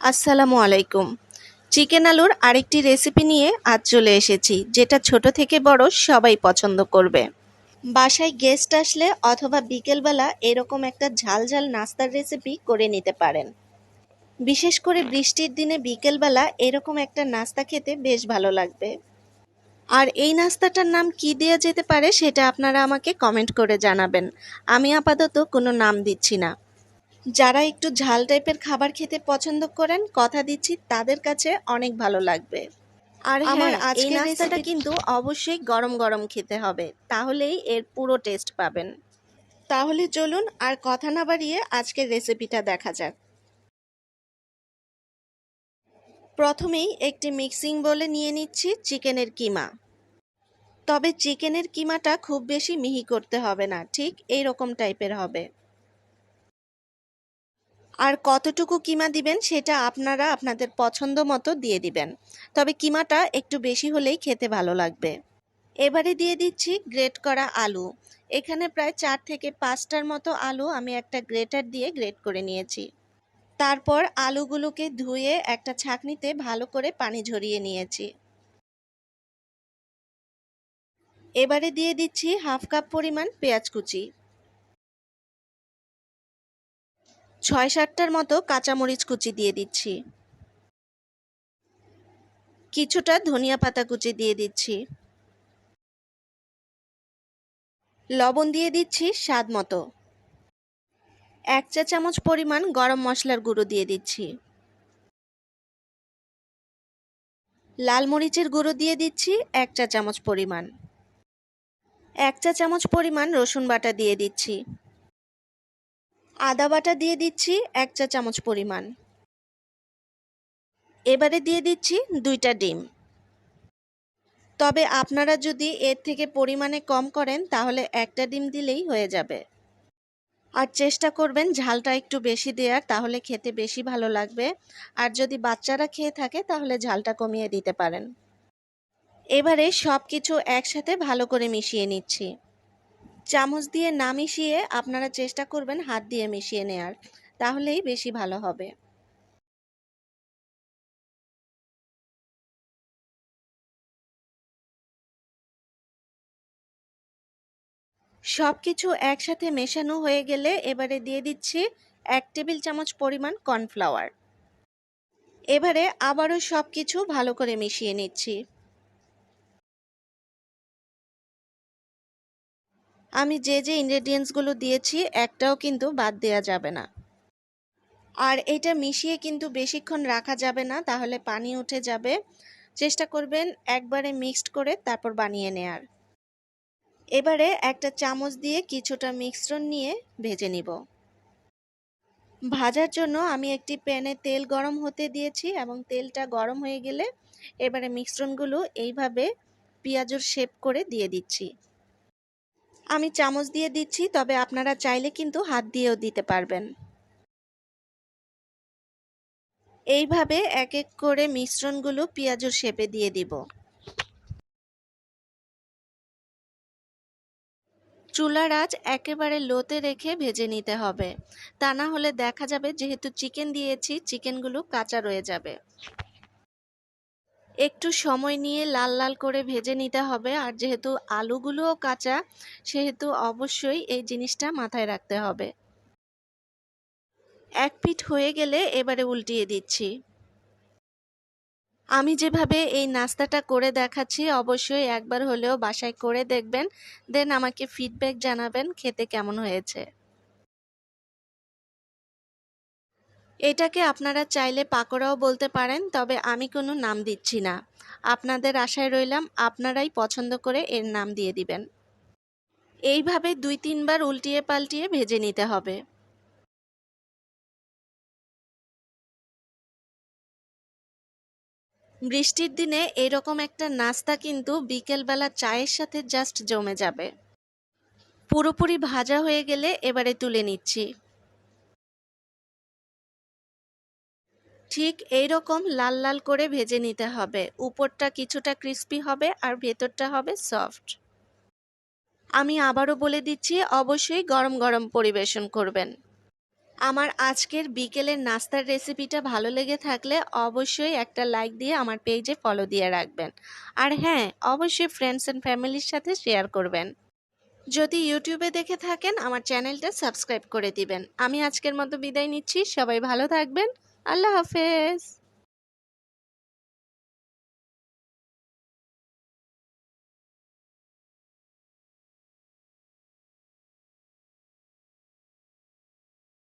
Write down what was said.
আসসালামু আলাইকুম। চিকেন আলুর আরেকটি রেসিপি নিয়ে আজ চলে এসেছি, যেটা ছোট থেকে বড় সবাই পছন্দ করবে। বাসায় গেস্ট আসলে অথবা বিকেলবেলা এরকম একটা ঝাল ঝাল নাস্তার রেসিপি করে নিতে পারেন। বিশেষ করে বৃষ্টির দিনে বিকেলবেলা এরকম একটা নাস্তা খেতে বেশ ভালো লাগবে। আর এই নাস্তাটার নাম কি দেওয়া যেতে পারে সেটা আপনারা আমাকে কমেন্ট করে জানাবেন। আমি আপাতত কোনো নাম দিচ্ছি না। যারা একটু ঝাল টাইপের খাবার খেতে পছন্দ করেন, কথা দিচ্ছি তাদের কাছে অনেক ভালো লাগবে। আর আমার হ্যাঁ, এই আজকের নাস্তাটা রেসিপি কিন্তু অবশ্যই গরম গরম খেতে হবে, তাহলেই এর পুরো টেস্ট পাবেন। তাহলে চলুন আর কথা না বাড়িয়ে আজকের রেসিপিটা দেখা যাক। প্রথমেই একটি মিক্সিং বোলে নিয়ে নিচ্ছি চিকেনের কিমা। তবে চিকেনের কিমাটা খুব বেশি মিহি করতে হবে না, ঠিক এই রকম টাইপের হবে। আর কতটুকু কিমা দিবেন সেটা আপনারা আপনাদের পছন্দ মতো দিয়ে দিবেন, তবে কিমাটা একটু বেশি হলেই খেতে ভালো লাগবে। এবারে দিয়ে দিচ্ছি গ্রেট করা আলু। এখানে প্রায় 4 থেকে 5টার মতো আলু আমি একটা গ্রেটার দিয়ে গ্রেট করে নিয়েছি। তারপর আলুগুলোকে ধুয়ে একটা ছাঁকনিতে ভালো করে পানি ঝরিয়ে নিয়েছি। এবারে দিয়ে দিচ্ছি 1/2 কাপ পরিমাণ পেঁয়াজ কুচি, 6-7টার মতো কাঁচামরিচ কুচি দিয়ে দিচ্ছি, কিছুটা ধনিয়া পাতা কুচি দিয়ে দিচ্ছি, লবণ দিয়ে দিচ্ছি স্বাদ মতো, 1 চা চামচ পরিমাণ গরম মশলার গুঁড়ো দিয়ে দিচ্ছি, লাল মরিচের গুঁড়ো দিয়ে দিচ্ছি 1 চা চামচ পরিমাণ, 1 চা চামচ পরিমাণ রসুন বাটা দিয়ে দিচ্ছি, আদা বাটা দিয়ে দিচ্ছি 1 চা চামচ পরিমাণ। এবারে দিয়ে দিচ্ছি 2টা ডিম। তবে আপনারা যদি এর থেকে পরিমাণে কম করেন তাহলে একটা ডিম দিলেই হয়ে যাবে। আর চেষ্টা করবেন ঝালটা একটু বেশি দেওয়ার, তাহলে খেতে বেশি ভালো লাগবে। আর যদি বাচ্চারা খেয়ে থাকে তাহলে ঝালটা কমিয়ে দিতে পারেন। এবারে সব কিছু একসাথে ভালো করে মিশিয়ে নিচ্ছি। চামচ দিয়ে না মিশিয়ে আপনারা চেষ্টা করবেন হাত দিয়ে মিশিয়ে নেয়ার, তাহলেই বেশি ভালো হবে। সব কিছু একসাথে মেশানো হয়ে গেলে এবারে দিয়ে দিচ্ছি 1 টেবিল চামচ পরিমাণ কর্নফ্লাওয়ার। এবারে আবারও সব কিছু ভালো করে মিশিয়ে নিচ্ছি। আমি যে যে ইনগ্রেডিয়েন্টসগুলো দিয়েছি একটাও কিন্তু বাদ দেওয়া যাবে না। আর এটা মিশিয়ে কিন্তু বেশিক্ষণ রাখা যাবে না, তাহলে পানি উঠে যাবে। চেষ্টা করবেন একবারে মিক্সড করে তারপর বানিয়ে নেয়ার। এবারে একটা চামচ দিয়ে কিছুটা মিশ্রণ নিয়ে ভেজে নিব। ভাজার জন্য আমি একটি প্যানে তেল গরম হতে দিয়েছি এবং তেলটা গরম হয়ে গেলে এবারে মিশ্রণগুলো এইভাবে পেঁয়াজের শেপ করে দিয়ে দিচ্ছি। আমি চামচ দিয়ে দিচ্ছি, তবে আপনারা চাইলে কিন্তু হাত দিয়েও দিতে পারবেন। এইভাবে এক এক করে মিশ্রণগুলো পেঁয়াজের শেপে দিয়ে দিব। চুলার আঁচ একেবারে লোতে রেখে ভেজে নিতে হবে, তা না হলে দেখা যাবে যেহেতু চিকেন দিয়েছি চিকেনগুলো কাঁচা রয়ে যাবে। একটু সময় নিয়ে লাল লাল করে ভেজে নিতে হবে, আর যেহেতু আলুগুলোও কাঁচা সেহেতু অবশ্যই এই জিনিসটা মাথায় রাখতে হবে। এক পিঠ হয়ে গেলে এবারে উল্টিয়ে দিচ্ছি। আমি যেভাবে এই নাস্তাটা করে দেখাচ্ছি অবশ্যই একবার হলেও বাসায় করে দেখবেন, দেন আমাকে ফিডব্যাক জানাবেন খেতে কেমন হয়েছে। এটাকে আপনারা চাইলে পাকোড়াও বলতে পারেন, তবে আমি কোনো নাম দিচ্ছি না। আপনাদের আশায় রইলাম, আপনারাই পছন্দ করে এর নাম দিয়ে দিবেন। এইভাবে 2-3 বার উল্টিয়ে পাল্টিয়ে ভেজে নিতে হবে। বৃষ্টির দিনে এরকম একটা নাস্তা কিন্তু বিকেলবেলা চায়ের সাথে জাস্ট জমে যাবে। পুরোপুরি ভাজা হয়ে গেলে এবারে তুলে নিচ্ছি। ঠিক এই রকম লাল লাল করে ভেজে নিতে হবে, উপরটা কিছুটা ক্রিস্পি হবে আর ভেতরটা হবে সফট। আমি আবারও বলে দিচ্ছি, অবশ্যই গরম গরম পরিবেশন করবেন। আমার আজকের বিকেলের নাস্তার রেসিপিটা ভালো লেগে থাকলে অবশ্যই একটা লাইক দিয়ে আমার পেজে ফলো দিয়ে রাখবেন। আর হ্যাঁ, অবশ্যই ফ্রেন্ডস অ্যান্ড ফ্যামিলির সাথে শেয়ার করবেন। যদি ইউটিউবে দেখে থাকেন আমার চ্যানেলটা সাবস্ক্রাইব করে দিবেন। আমি আজকের মতো বিদায় নিচ্ছি। সবাই ভালো থাকবেন। আল্লাহ হাফেজ।